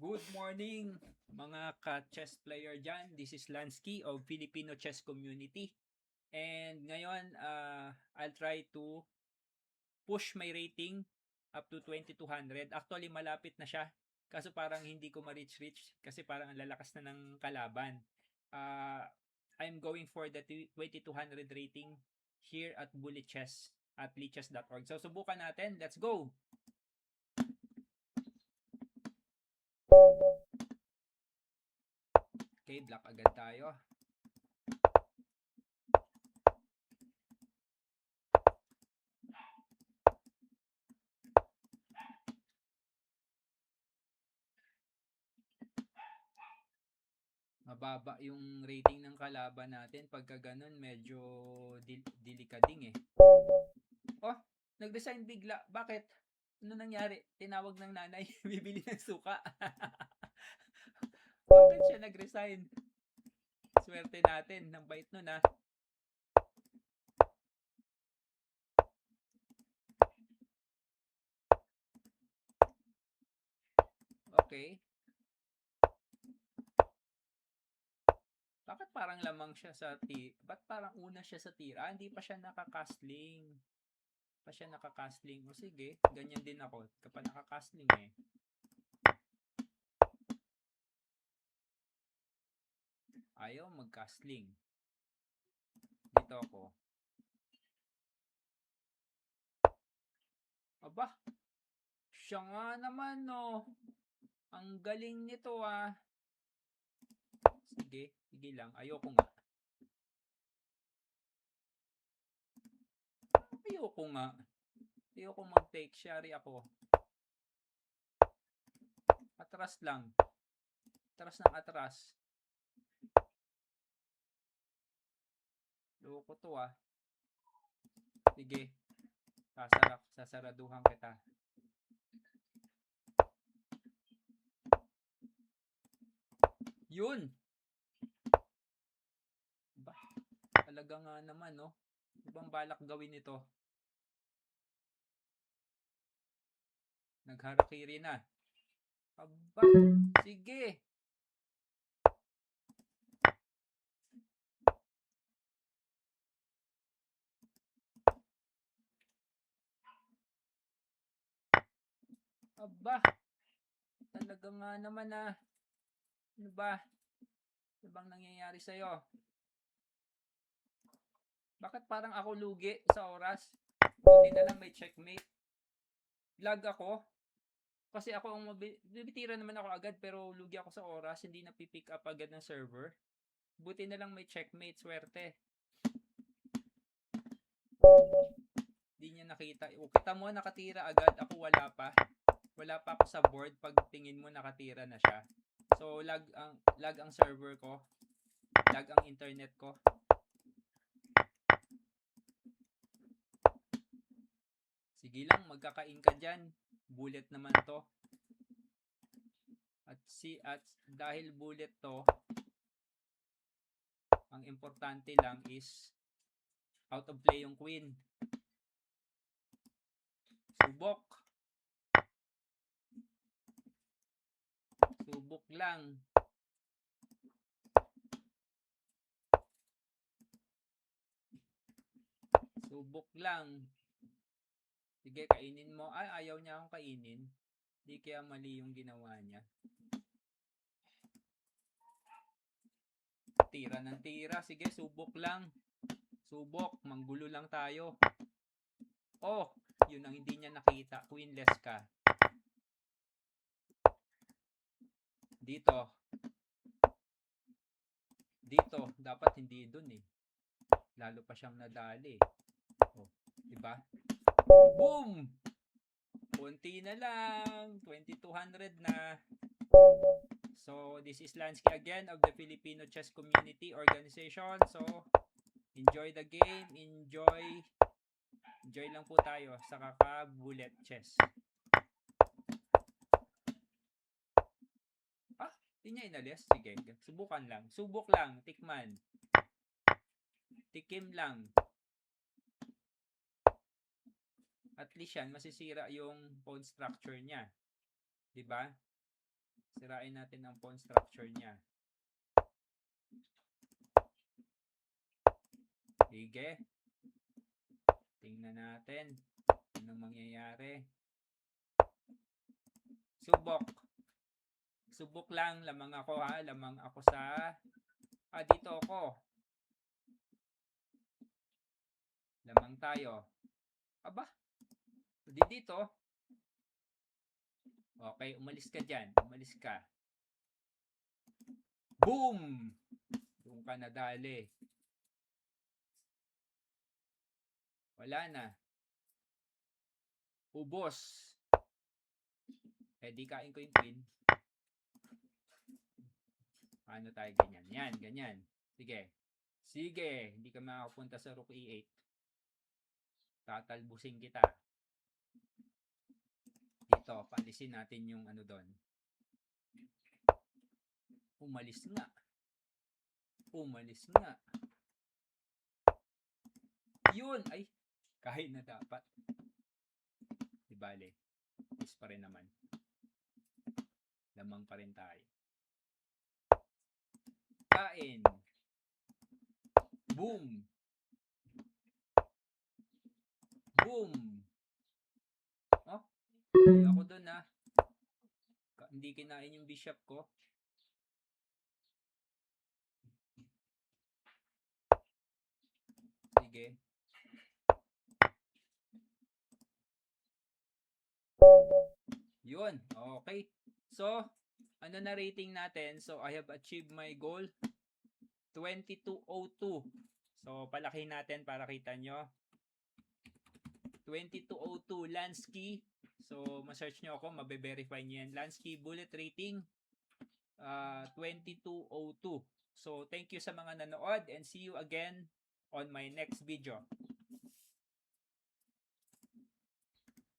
Good morning mga ka-chess player dyan. This is Lansky of Filipino Chess Community. And ngayon, I'll try to push my rating up to 2200. Actually, malapit na siya. Kaso parang hindi ko ma-reach kasi parang ang lalakas na ng kalaban. Uh, I'm going for the 2200 rating here at Bullet Chess at lichess.org. So, subukan natin. Let's go! Okay, black agad tayo. Mababa yung rating ng kalaban natin. Pagka ganun, medyo delikading eh. Oh, nag-resign bigla. Bakit? Ano nangyari? Tinawag ng nanay, bibili ng suka. Bakit siya nag-resign? Swerte natin. Nang bait nun ah. Okay. Bakit parang lamang siya sa Ba't parang una siya sa tira? Hindi pa siya nakakastling. Pa siya nakakastling. O sige, ganyan din ako. Kapag nakakastling eh. Ayaw mag-castling. Dito ako. Aba, siya nga naman no. Ang galing nito ah. Sige lang. Ayoko nga. Ayoko mag-take. Shari ako. Atras lang. Atras ng atras. Loko to ah. Sige. Sasaraduhan kita. Yun! Ba, talaga nga naman no. Ibang balak gawin ito. Nagharakiri na. Aba, sige. Aba, talaga nga naman ah. Ano ba? Ano bang nangyayari sa'yo? Bakit parang ako lugi sa oras? Buti na lang may checkmate. Lag ako. Kasi ako ang bibitira naman ako agad pero lugi ako sa oras. Hindi na pipick up agad ng server. Buti na lang may checkmate. Swerte. Hindi niya nakita. Kita mo nakatira agad. Ako wala pa. Wala pa ako sa board. Pag tingin mo nakatira na siya. So lag ang server ko. Lag ang internet ko. Sige lang, magkakain ka dyan. Bullet naman to. At dahil bullet to, ang importante lang is out of play yung queen. Subok. Subok lang. Subok lang. Sige, kainin mo. Ay, ayaw niya akong kainin. Di kaya mali yung ginawa niya. Tira ng tira. Sige, subok lang. Subok. Manggulo lang tayo. Oh, yun ang hindi niya nakita. Queenless ka. Dito. Dapat hindi dun eh. Lalo pa siyang nadali. Oh, diba? Boom! Kunti na lang. 2200 na. So, this is Lansky again of the Filipino Chess Community Organization. So, enjoy the game. Enjoy lang po tayo sa kaka-bullet chess. Hindi niya inalis. Sige, subukan lang. Subok lang. Tikman. Tikim lang. At least yan, masisira yung pawn structure niya. Diba? Sirain natin ang pawn structure niya. Sige. Tingnan natin anong mangyayari. Subok. Subok lang. Lamang ako ha. Lamang ako sa... dito ako. Lamang tayo. Aba. Dito. Okay, umalis ka dyan. Umalis ka. Boom! Doon ka nadali. Wala na. Ubos. Di kain ko yung queen. Paano tayo ganyan? Yan, ganyan. Sige. Sige, hindi ka makapunta sa rook e8. Tatalbusin kita. Dito, paalisin natin yung ano doon. Umalis nga. Umalis nga. Yun! Ay, kahit na dapat. Di bale. Is pa rin naman. Lamang pa rin tayo. Kain. Boom. Boom. Oh, hindi ako doon ha. Hindi kinain yung bishop ko. Sige. Yun. Okay. So, ano na rating natin? So, I have achieved my goal. 2202. So, palaki natin para kita nyo. 2202 Lansky. So, ma-search nyo ako, mabe-verify nyo yan. Lansky bullet rating 2202. So, thank you sa mga nanood and see you again on my next video.